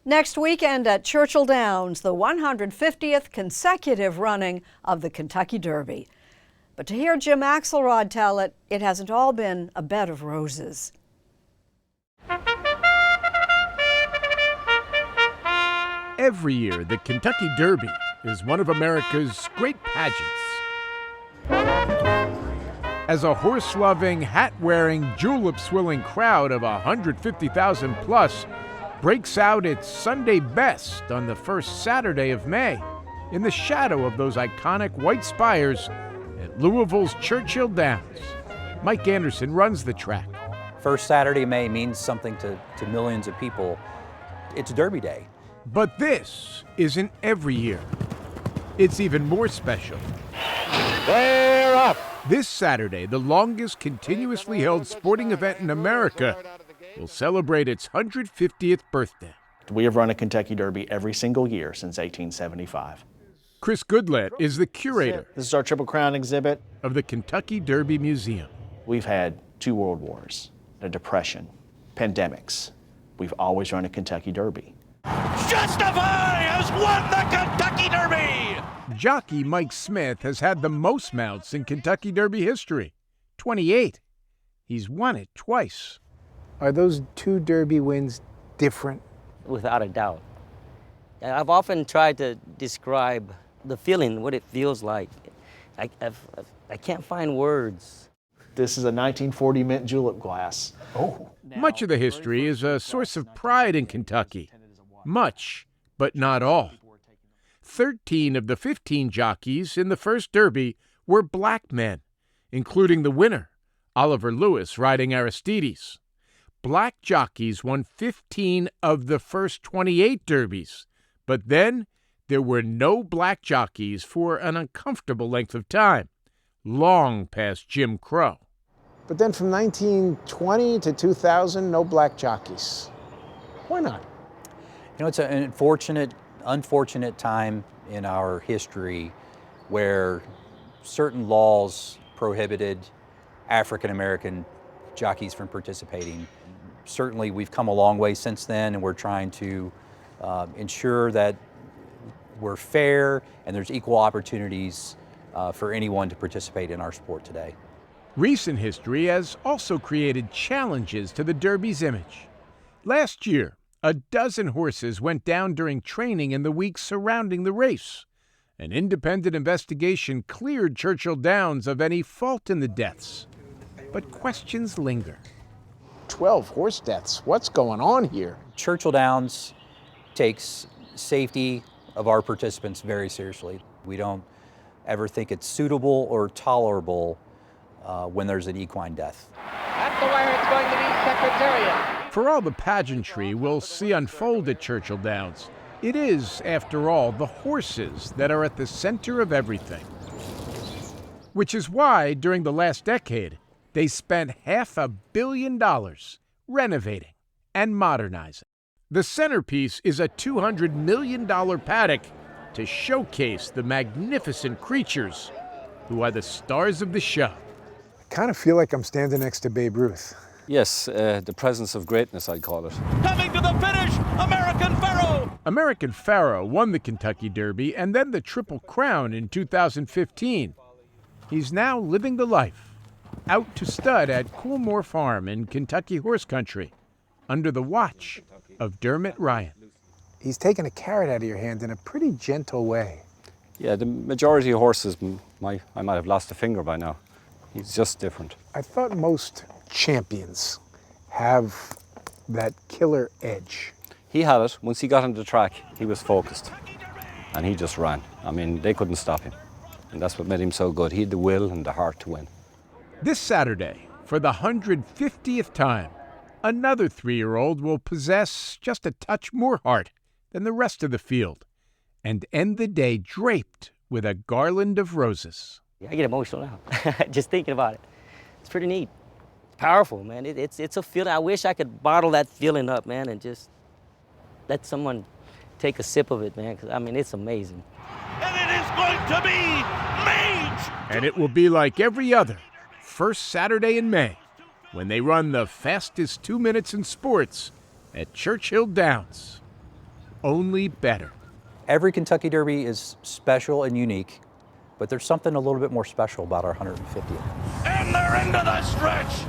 Next weekend at Churchill Downs, the 150th consecutive running of the Kentucky Derby. But to hear Jim Axelrod tell it, it hasn't all been a bed of roses. Every year, the Kentucky Derby is one of America's great pageants. As a horse-loving, hat-wearing, julep-swilling crowd of 150,000 plus breaks out its Sunday best on the first Saturday of May in the shadow of those iconic white spires at Louisville's Churchill Downs. Mike Anderson runs the track. First Saturday of May means something to millions of people. It's Derby Day. But this isn't every year. It's even more special. They're up! This Saturday, the longest continuously held sporting event in America will celebrate its 150th birthday. We have run a Kentucky Derby every single year since 1875. Chris Goodlett is the curator. This is our Triple Crown exhibit of the Kentucky Derby Museum. We've had 2 world wars, a depression, pandemics. We've always run a Kentucky Derby. Justify has won the Kentucky Derby! Jockey Mike Smith has had the most mounts in Kentucky Derby history, 28. He's won it twice. Are those 2 Derby wins different? Without a doubt. I've often tried to describe the feeling, what it feels like. I can't find words. This is a 1940 mint julep glass. Oh. Much of the history is a source of pride in Kentucky. Much, but not all. 13 of the 15 jockeys in the first Derby were black men, including the winner, Oliver Lewis, riding Aristides. Black jockeys won 15 of the first 28 Derbies, but then there were no black jockeys for an uncomfortable length of time, long past Jim Crow. But then from 1920 to 2000, no black jockeys. Why not? You know, it's an unfortunate time in our history where certain laws prohibited African American jockeys from participating. Certainly we've come a long way since then, and we're trying to ensure that we're fair and there's equal opportunities for anyone to participate in our sport today. Recent history has also created challenges to the Derby's image. Last year, a dozen horses went down during training in the weeks surrounding the race. An independent investigation cleared Churchill Downs of any fault in the deaths. But questions linger. 12 horse deaths. What's going on here? Churchill Downs takes safety of our participants very seriously. We don't ever think it's suitable or tolerable when there's an equine death. At the wire, it's going to be Secretariat. For all the pageantry we'll see unfold at Churchill Downs, it is, after all, the horses that are at the center of everything. Which is why, during the last decade, they spent $500 million renovating and modernizing. The centerpiece is a $200 million paddock to showcase the magnificent creatures who are the stars of the show. I kind of feel like I'm standing next to Babe Ruth. Yes, the presence of greatness, I'd call it. Coming to the finish, American Pharaoh! American Pharaoh won the Kentucky Derby and then the Triple Crown in 2015. He's now living the life, out to stud at Coolmore Farm in Kentucky horse country, under the watch of Dermot Ryan. He's taking a carrot out of your hand in a pretty gentle way. Yeah, the majority of horses, I might have lost a finger by now. He's just different. I thought most champions have that killer edge. He had it. Once he got on the track, he was focused. And he just ran. I mean, they couldn't stop him. And that's what made him so good. He had the will and the heart to win. This Saturday, for the 150th time, another 3-year-old will possess just a touch more heart than the rest of the field and end the day draped with a garland of roses. I get emotional now, just thinking about it. It's pretty neat. It's powerful, man. It's a feeling. I wish I could bottle that feeling up, man, and just let someone take a sip of it, man, because, I mean, it's amazing. And it is going to be Mage! And it will be like every other first Saturday in May when they run the fastest 2 minutes in sports at Churchill Downs. only better. Every Kentucky Derby is special and unique, but there's something a little bit more special about our 150th. And they're into the stretch.